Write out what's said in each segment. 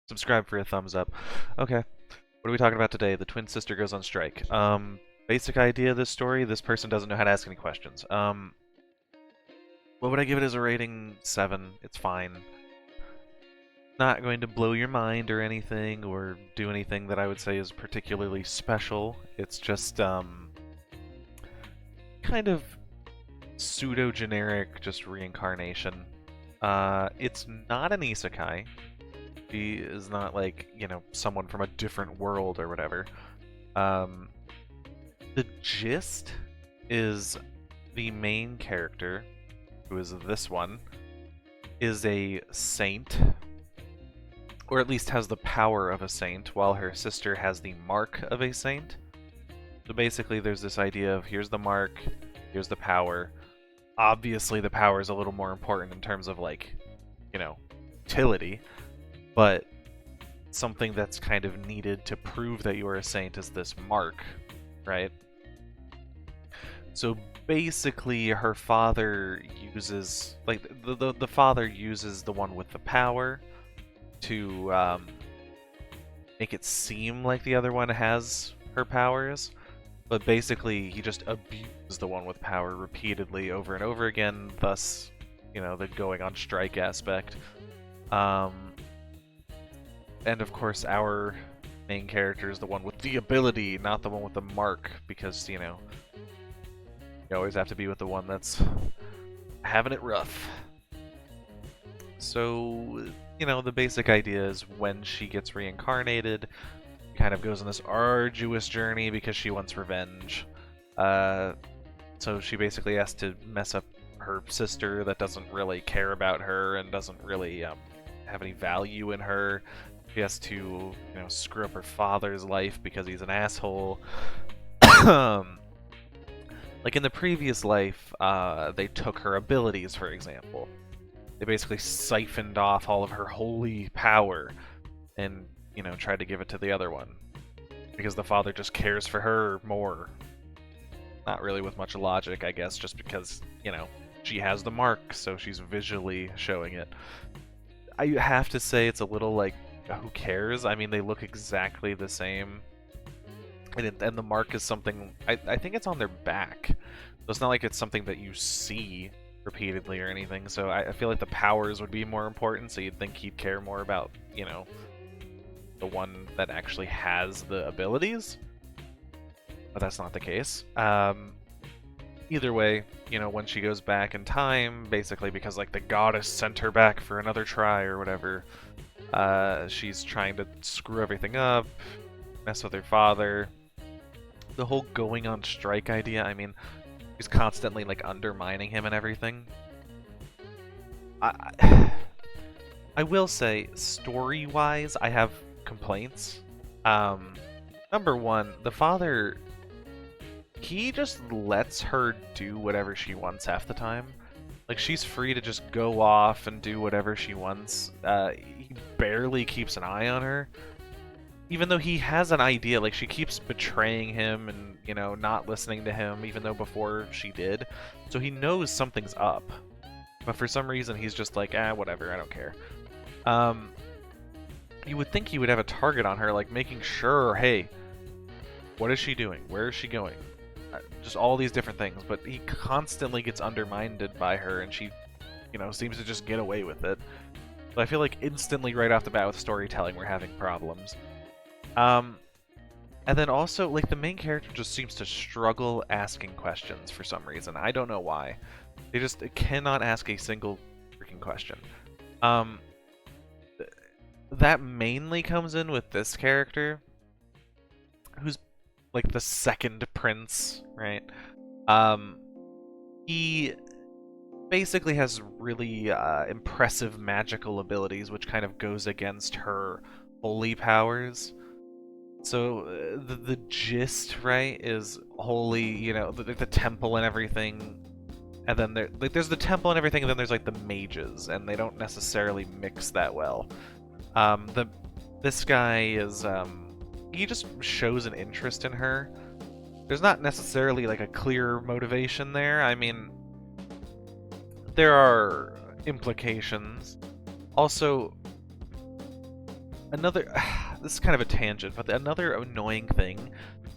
Subscribe for a thumbs up. Okay, what are we talking about today? The twin sister goes on strike. Basic idea of this story, this person doesn't know how to ask any questions. What would I give it as a rating? 7. It's fine. Not going to blow your mind or anything, or do anything that I would say is particularly special. It's just, kind of pseudo-generic, just reincarnation. It's not an isekai. He is not like, someone from a different world or whatever. The gist is the main character, who is this one, is a saint, or at least has the power of a saint, while her sister has the mark of a saint. So basically there's this idea of here's the mark, here's the power. Obviously the power is a little more important in terms of utility, but something that's kind of needed to prove that you are a saint is this mark, right? So basically her father uses, the father uses the one with the power to make it seem like the other one has her powers, but basically he just abuses the one with power repeatedly over and over again, thus, the going on strike aspect. And of course our main character is the one with the ability, not the one with the mark, because, you always have to be with the one that's having it rough. So, the basic idea is when she gets reincarnated, kind of goes on this arduous journey because she wants revenge. So she basically has to mess up her sister that doesn't really care about her and doesn't really have any value in her. She has to, screw up her father's life because he's an asshole. Like in the previous life, they took her abilities, for example. They basically siphoned off all of her holy power and, tried to give it to the other one. Because the father just cares for her more. Not really with much logic, I guess, just because, she has the mark, so she's visually showing it. I have to say it's a little like, who cares? I mean, they look exactly the same. And the mark is something, I think it's on their back. So it's not like it's something that you see repeatedly or anything, so I feel like the powers would be more important, so you'd think he'd care more about, the one that actually has the abilities. But that's not the case. Either way, when she goes back in time, basically because, the goddess sent her back for another try or whatever, she's trying to screw everything up, mess with her father. The whole going on strike idea, I mean, she's constantly, undermining him and everything. I will say, story-wise, I have complaints. Number one, the father, he just lets her do whatever she wants half the time. She's free to just go off and do whatever she wants. He barely keeps an eye on her. Even though he has an idea, she keeps betraying him and, not listening to him, even though before she did. So he knows something's up. But for some reason, he's just like, whatever, I don't care. You would think he would have a target on her, making sure, hey, what is she doing? Where is she going? Just all these different things. But he constantly gets undermined by her, and she, seems to just get away with it. So I feel like instantly right off the bat with storytelling, we're having problems. And then also, the main character just seems to struggle asking questions for some reason. I don't know why. They just cannot ask a single freaking question. That mainly comes in with this character, who's, the second prince, right? He basically has really impressive magical abilities, which kind of goes against her holy powers. So the gist, right, is holy, the temple and everything, and then there's the temple and everything, and then there's the mages, and they don't necessarily mix that well. This guy is he just shows an interest in her. There's not necessarily a clear motivation there. I mean, there are implications. Also, another this is kind of a tangent, but another annoying thing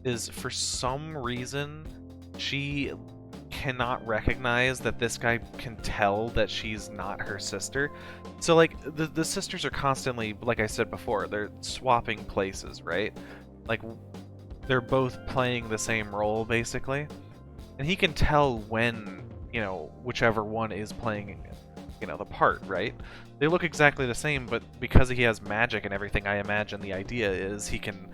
is for some reason she cannot recognize that this guy can tell that she's not her sister. So like the sisters are constantly, like I said before, they're swapping places, right? Like they're both playing the same role basically. And he can tell when, whichever one is playing, the part, right? They look exactly the same, but because he has magic and everything, I imagine the idea is he can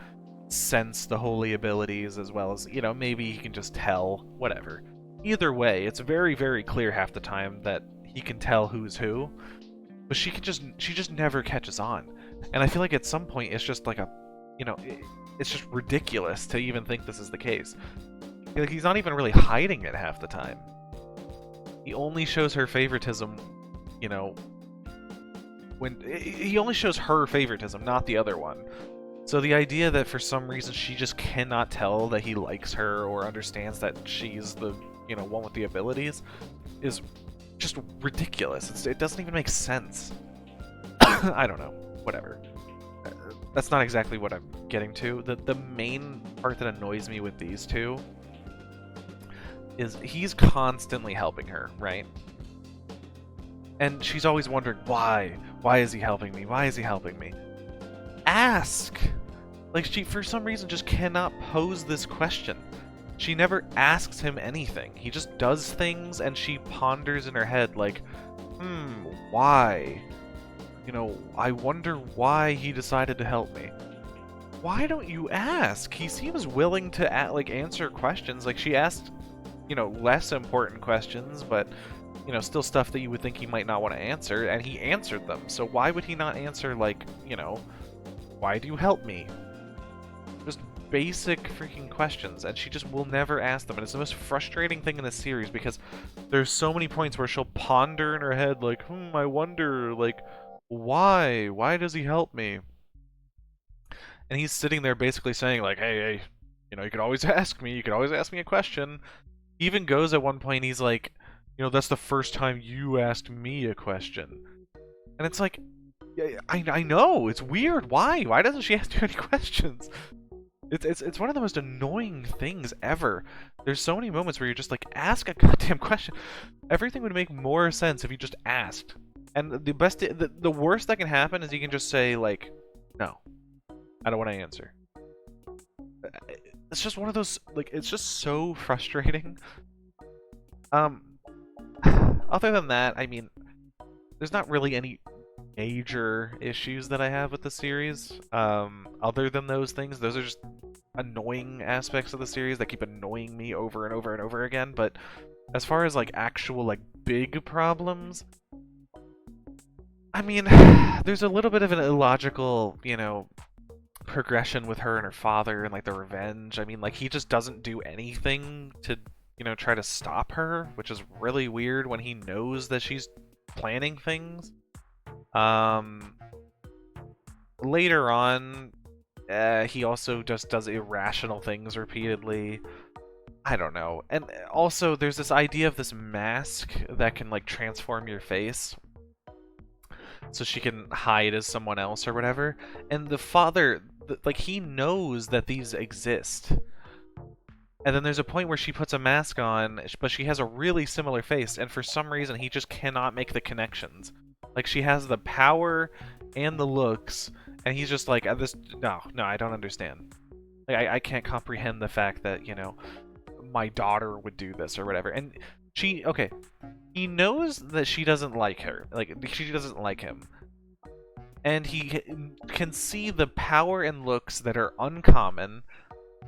sense the holy abilities as well as, maybe he can just tell, whatever. Either way, it's very, very clear half the time that he can tell who's who, but she just never catches on. And I feel like at some point it's just like it's just ridiculous to even think this is the case. Like, he's not even really hiding it half the time. He only shows her favoritism, when he only shows her favoritism, not the other one. So the idea that for some reason she just cannot tell that he likes her or understands that she's the, one with the abilities is just ridiculous. It doesn't even make sense. I don't know. Whatever. That's not exactly what I'm getting to. The main part that annoys me with these two is he's constantly helping her, right? And she's always wondering, why? Why is he helping me? Why is he helping me? Ask! Like, she, for some reason, just cannot pose this question. She never asks him anything. He just does things, and she ponders in her head, like, why? I wonder why he decided to help me. Why don't you ask? He seems willing to, answer questions. Like, she asked, less important questions, but, still stuff that you would think he might not want to answer, and he answered them. So why would he not answer, like, why do you help me? Just basic freaking questions, and she just will never ask them, and it's the most frustrating thing in this series, because there's so many points where she'll ponder in her head, like, I wonder, like, why? Why does he help me? And he's sitting there basically saying, like, hey, you could always ask me, a question. He even goes at one point, he's like, that's the first time you asked me a question. And it's like, I know, it's weird. Why? Why doesn't she ask you any questions? It's one of the most annoying things ever. There's so many moments where you're just like, ask a goddamn question. Everything would make more sense if you just asked. And the worst that can happen is you can just say, like, no, I don't want to answer. It's just one of those, like, it's just so frustrating. Other than that, I mean, there's not really any major issues that I have with the series. Other than those things, those are just annoying aspects of the series that keep annoying me over and over and over again. But as far as, like, actual, like, big problems, I mean, there's a little bit of an illogical, progression with her and her father and, like, the revenge. I mean, like, he just doesn't do anything to, try to stop her, which is really weird when he knows that she's planning things. Later on, he also just does irrational things repeatedly. I don't know. And also, there's this idea of this mask that can, like, transform your face, so she can hide as someone else or whatever. And the father, like, he knows that these exist. And then there's a point where she puts a mask on, but she has a really similar face, and for some reason he just cannot make the connections. Like, she has the power and the looks, and he's just like, no, I don't understand. Like, I can't comprehend the fact that, my daughter would do this or whatever. And okay, he knows that she doesn't like her. Like, she doesn't like him. And he can see the power and looks that are uncommon,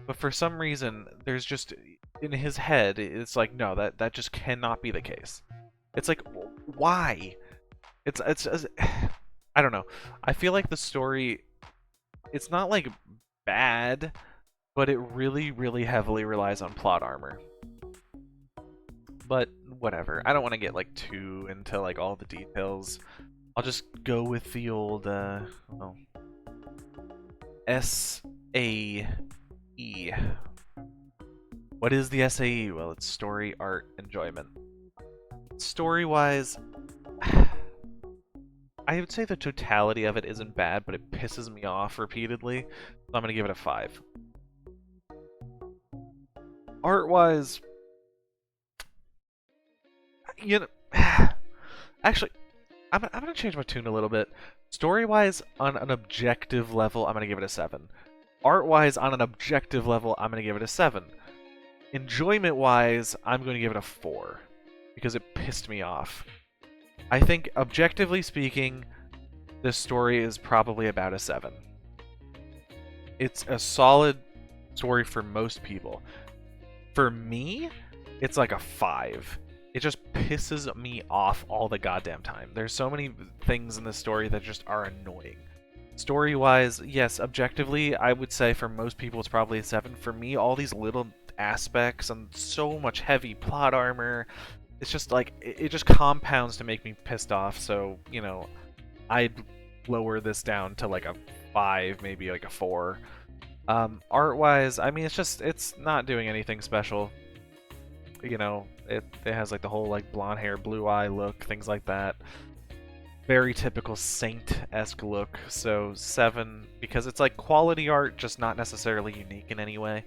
but for some reason, there's just, in his head, it's like, no, that just cannot be the case. It's like, why? It's I don't know. I feel like the story, it's not, like, bad, but it really, really heavily relies on plot armor. But whatever. I don't want to get, like, too into, like, all the details. I'll just go with the old, SAE. What is the SAE? Well, it's story, art, enjoyment. Story-wise, I would say the totality of it isn't bad, but it pisses me off repeatedly. So I'm gonna give it a 5. Art-wise, you know, actually, I'm gonna change my tune a little bit. Story-wise, on an objective level, I'm gonna give it a 7. Art-wise, on an objective level, I'm gonna give it a 7. Enjoyment-wise, I'm going to give it a 4 because it pissed me off. I think, objectively speaking, this story is probably about a 7. It's a solid story for most people. For me, it's like a 5. It just pisses me off all the goddamn time. There's so many things in this story that just are annoying. Story-wise, yes, objectively, I would say for most people it's probably a 7. For me, all these little aspects and so much heavy plot armor, it's just like, it just compounds to make me pissed off, so, you know, I'd lower this down to like a 5, maybe like a 4. Art-wise, I mean, it's not doing anything special. You know, it has like the whole like blonde hair, blue eye look, things like that. Very typical Saint-esque look, so 7, because it's like quality art, just not necessarily unique in any way.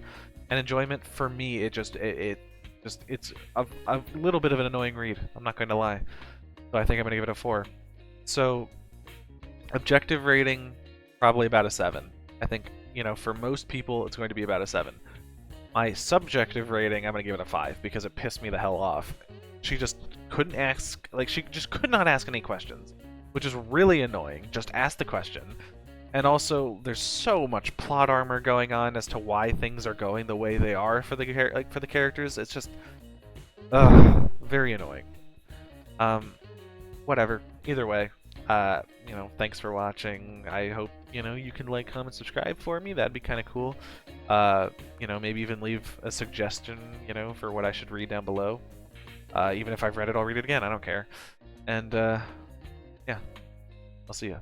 And enjoyment, for me, it's a little bit of an annoying read, I'm not going to lie. So I think I'm going to give it a 4. So, objective rating, probably about a 7. I think, you know, for most people, it's going to be about a 7. My subjective rating, I'm going to give it a 5, because it pissed me the hell off. She just couldn't ask, like, she just could not ask any questions, which is really annoying. Just ask the question. And also, there's so much plot armor going on as to why things are going the way they are for the characters. It's just, very annoying. Whatever. Either way, you know, thanks for watching. I hope, you know, you can like, comment, subscribe for me. That'd be kind of cool. You know, maybe even leave a suggestion, you know, for what I should read down below. Even if I've read it, I'll read it again. I don't care. And, yeah. I'll see ya.